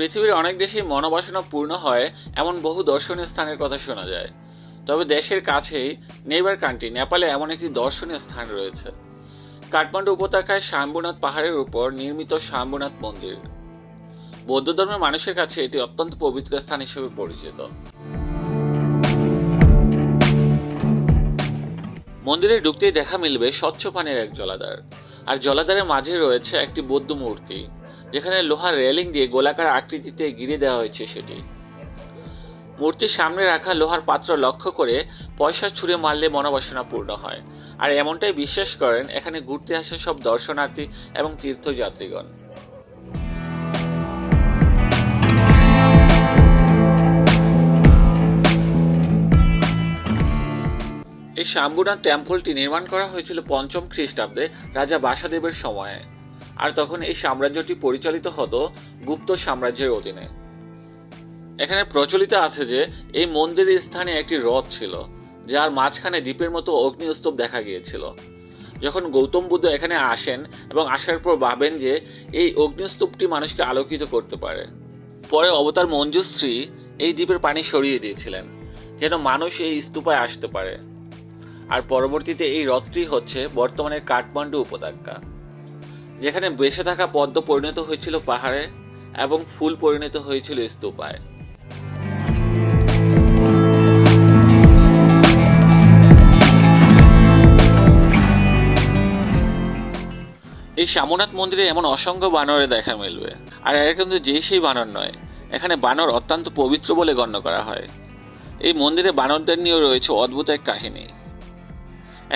পৃথিবীর অনেক দেশেই মনোবাসনা পূর্ণ হয় এমন বহু দর্শনীয় স্থানের কথা শোনা যায়। তবে দেশের কাছেই নেইবার কান্ট্রি নেপালে এমন একটি দর্শনীয় স্থান রয়েছে। কাঠমান্ডু উপত্যকায় স্বয়ম্ভূনাথ পাহাড়ের উপর নির্মিত স্বয়ম্ভূনাথ মন্দির। বৌদ্ধ ধর্মের মানুষের কাছে এটি অত্যন্ত পবিত্র স্থান হিসেবে পরিচিত। মন্দিরে ঢুকতেই দেখা মিলবে স্বচ্ছ পানির এক জলাধার, আর জলাধারের মাঝে রয়েছে একটি বৌদ্ধ মূর্তি, যেখানে লোহার রেলিং দিয়ে গোলাকার আকৃতিতে ঘিরে দেওয়া হয়েছে সেটি। মূর্তির সামনে রাখা লোহার পাত্র লক্ষ্য করে পয়সা ছুঁড়ে মারলে মনোবাসনা পূর্ণ হয়, আর এমনটাই বিশ্বাস করেন এখানে ঘুরতে আসা সব দর্শনার্থী এবং তীর্থযাত্রীগণ। এই স্বয়ম্ভূনাথ টেম্পলটি নির্মাণ করা হয়েছিল ৫ম খ্রিস্টাব্দে রাজা বাসাদেবের সময়ে, আর তখন এই সাম্রাজ্যটি পরিচালিত হতো গুপ্ত সাম্রাজ্যের অধীনে। এখানে প্রচলিত আছে যে এই মন্দিরের স্থানে একটি হ্রদ ছিল, যার মাঝখানে দ্বীপের মতো অগ্নিস্তূপ দেখা গিয়েছিল। যখন গৌতম বুদ্ধ এখানে আসেন এবং আসার পর ভাবেন যে এই অগ্নিস্তূপটি মানুষকে আলোকিত করতে পারে, পরে অবতার মঞ্জুশ্রী এই দ্বীপের পানি সরিয়ে দিয়েছিলেন যেন মানুষ এই স্তূপায় আসতে পারে। আর পরবর্তীতে এই হ্রদটি হচ্ছে বর্তমানের কাঠমান্ডু উপত্যকা, যেখানে বেসে থাকা পদ্ম পরিণত হয়েছিল পাহাড়ে এবং ফুল পরিণত হয়েছিল স্তূপায়। এই স্বয়ম্ভূনাথ মন্দিরে এমন অসংখ্য বানরে দেখা মিলবে, আর এরা কিন্তু যে সেই বানর নয়, এখানে বানর অত্যন্ত পবিত্র বলে গণ্য করা হয়। এই মন্দিরে বানরদের নিয়েও রয়েছে অদ্ভুত এক কাহিনী।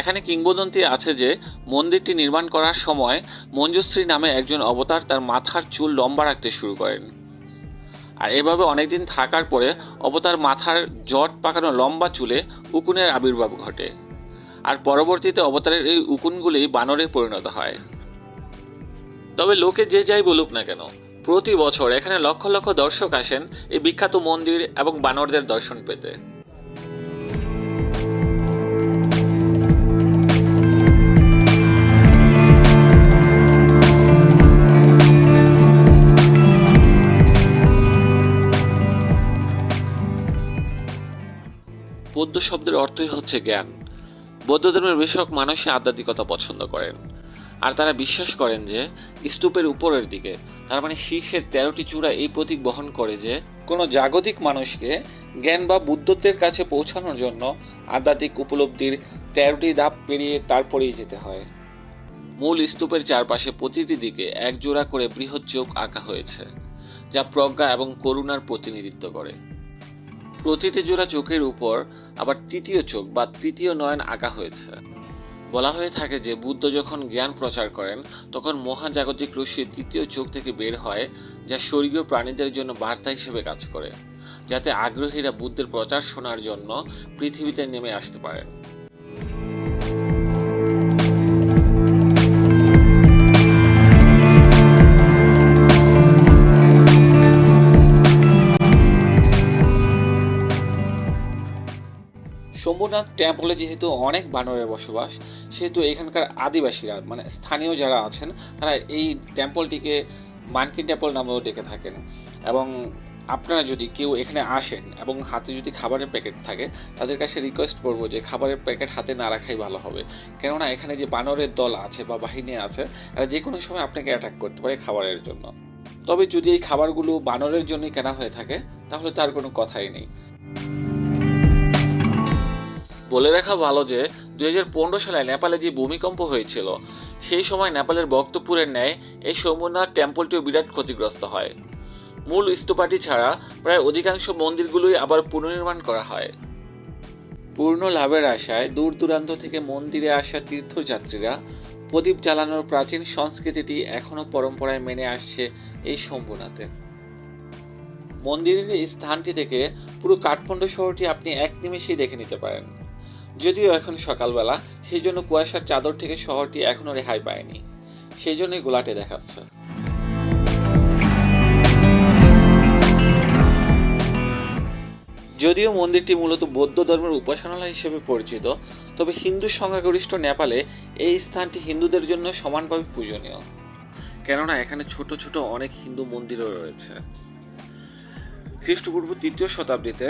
এখানে কিংবদন্তি আছে যে মন্দিরটি নির্মাণ করার সময় মঞ্জুশ্রী নামে একজন অবতার তার মাথার চুল লম্বা রাখতে শুরু করেন, আর এভাবে অনেকদিন থাকার পরে অবতার মাথার জট পাকানো লম্বা চুলে উকুনের আবির্ভাব ঘটে, আর পরবর্তীতে অবতারের এই উকুনগুলি বানরে পরিণত হয়। তবে লোকে যে যাই বলুক না কেন, প্রতি বছর এখানে লক্ষ লক্ষ দর্শক আসেন এই বিখ্যাত মন্দির এবং বানরদের দর্শন পেতে। বৌদ্ধ শব্দের অর্থই হচ্ছে জ্ঞান। বৌদ্ধ ধর্মের বেশিরভাগ মানুষই আধ্যাত্মিকতা পছন্দ করেন, আর তারা বিশ্বাস করেন যে স্তূপের উপরের দিকে, তার মানে শীর্ষের 13টি চূড়া এই প্রতীক বহন করে যে কোনো জাগতিক মানুষকে জ্ঞান বা বুদ্ধত্বের কাছে পৌঁছানোর জন্য আধ্যাত্মিক উপলব্ধির 13টি ধাপ পেরিয়ে তারপরেই যেতে হয়। মূল স্তূপের চারপাশে প্রতিটি দিকে এক জোড়া করে বৃহৎ চোখ আঁকা হয়েছে, যা প্রজ্ঞা এবং করুণার প্রতিনিধিত্ব করে। প্রতিটি জোড়া চোখের উপর আবার তৃতীয় চোখ বা তৃতীয় নয়ন আঁকা হয়েছে। বলা হয়ে থাকে যে বুদ্ধ যখন জ্ঞান প্রচার করেন তখন মহাজাগতিক রশ্মি তৃতীয় চোখ থেকে বের হয়, যা স্বর্গীয় প্রাণীদের জন্য বার্তা হিসেবে কাজ করে, যাতে আগ্রহীরা বুদ্ধের প্রচার শোনার জন্য পৃথিবীতে নেমে আসতে পারেন। শম্ভুনাথ টেম্পলে যেহেতু অনেক বানরের বসবাস, সেহেতু এখানকার আদিবাসীরা মানে স্থানীয় যারা আছেন তারা এই টেম্পলটিকে মানকিন টেম্পল নামেও ডেকে থাকেন। এবং আপনারা যদি কেউ এখানে আসেন এবং হাতে যদি খাবারের প্যাকেট থাকে, তাদের কাছে রিকোয়েস্ট করবো যে খাবারের প্যাকেট হাতে না রাখাই ভালো হবে, কেননা এখানে যে বানরের দল আছে বা বাহিনী আছে, এরা যে কোনো সময় আপনাকে অ্যাটাক করতে পারে খাবারের জন্য। তবে যদি এই খাবারগুলো বানরের জন্যই কেনা হয়ে থাকে তাহলে তার কোনো কথাই নেই। বলে রাখা ভালো যে 2015 সালে নেপালে যে ভূমিকম্প হয়েছিল, সেই সময় নেপালের ভক্তপুরের ন্যায় এই সোমনাথ টেম্পলটিও বিরাট ক্ষতিগ্রস্ত হয়। মূল স্তূপাটি ছাড়া প্রায় অধিকাংশ মন্দিরগুলোই আবার পুনর্নির্মাণ করা হয়। পূর্ণ লাভের আশায় দূর দূরান্ত থেকে মন্দিরে আসা তীর্থযাত্রীরা প্রদীপ জ্বালানোর প্রাচীন সংস্কৃতিটি এখনো পরম্পরায় মেনে আসছে এই শম্ভুনাথে। মন্দিরের এই স্থানটি থেকে পুরো কাঠমান্ডু শহরটি আপনি এক নিমেষেই দেখে নিতে পারেন। যদিও এখন সকালবেলা, সেই জন্য কুয়াশার চাদর থেকে শহরটি এখনো রেহাই পায়নি, সেই জন্যই গোলাটে দেখাচ্ছে। যদিও মন্দিরটি মূলত বৌদ্ধ ধর্মের উপাসনালয় হিসেবে পরিচিত, তবে হিন্দু সংখ্যাগরিষ্ঠ নেপালে এই স্থানটি হিন্দুদের জন্য সমানভাবে পূজনীয়, কেননা এখানে ছোট ছোট অনেক হিন্দু মন্দিরও রয়েছে। খ্রিস্টপূর্ব 3য় শতাব্দীতে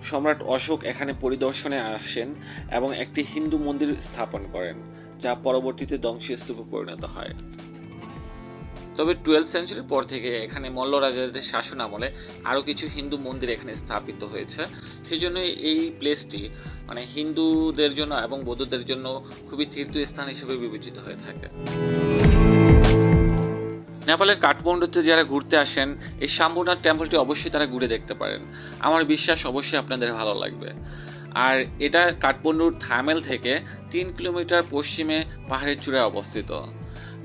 সম্রাট অশোক এখানে পরিদর্শনে আসেন এবং একটি হিন্দু মন্দির স্থাপন করেন, যা পরবর্তীতে ধ্বংসস্তূপে পরিণত হয়। তবে 12th সেঞ্চুরির পর থেকে এখানে মল্ল রাজাদের শাসন আমলে আরও কিছু হিন্দু মন্দির এখানে স্থাপিত হয়েছে। সেই জন্য এই প্লেসটি মানে হিন্দুদের জন্য এবং বৌদ্ধদের জন্য খুবই তীর্থস্থান হিসেবে বিবেচিত হয়ে থাকে। নেপালের কাঠমান্ডুতে যারা ঘুরতে আসেন এই শাম্ভুনাথ টেম্পলটি অবশ্যই তারা ঘুরে দেখতে পারেন। আমার বিশ্বাস অবশ্যই আপনাদের ভালো লাগবে। আর এটা কাঠমান্ডুর থামেল থেকে 3 কিলোমিটার পশ্চিমে পাহাড়ের চূড়ায় অবস্থিত।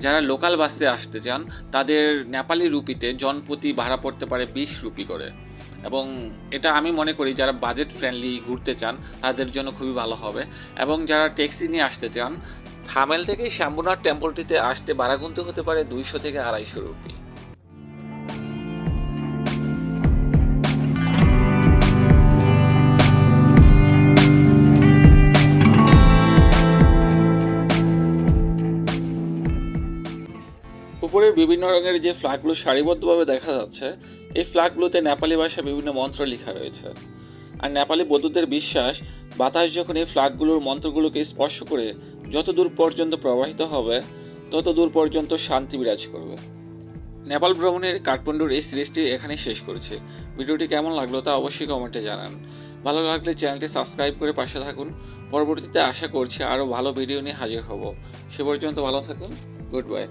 যারা লোকাল বাসে আসতে চান তাদের নেপালি রুপিতে জনপ্রতি ভাড়া পড়তে পারে 20 রুপি করে, এবং এটা আমি মনে করি যারা বাজেট ফ্রেন্ডলি ঘুরতে চান তাদের জন্য খুবই ভালো হবে। এবং যারা ট্যাক্সি নিয়ে আসতে চান থামেল থেকে শাম্ভুনাথ টেম্পলটিতে আসতে ভাড়া গুনতে হতে পারে 200 থেকে 250 রুপি। উপরের বিভিন্ন রঙের যে ফ্ল্যাগগুলো সারিবদ্ধভাবে দেখা যাচ্ছে, এই ফ্ল্যাগগুলোতে নেপালি ভাষায় বিভিন্ন মন্ত্র লেখা রয়েছে। আর নেপালি বৌদ্ধদের বিশ্বাস, বাতাস যখন এই ফ্ল্যাগগুলোর মন্ত্রগুলোকে স্পর্শ করে যত দূর পর্যন্ত প্রবাহিত হবে তত দূর পর্যন্ত শান্তি বিরাজ করবে। নেপাল ভ্রমণের কাঠমান্ডুর এই সিরিজটি এখানেই শেষ করেছি। ভিডিওটি কেমন লাগলো তা অবশ্যই কমেন্টে জানান। ভালো লাগলে চ্যানেলটি সাবস্ক্রাইব করে পাশে থাকুন। পরবর্তীতে আশা করছি আরও ভালো ভিডিও নিয়ে হাজির হব। সে পর্যন্ত ভালো থাকুন। Good bye.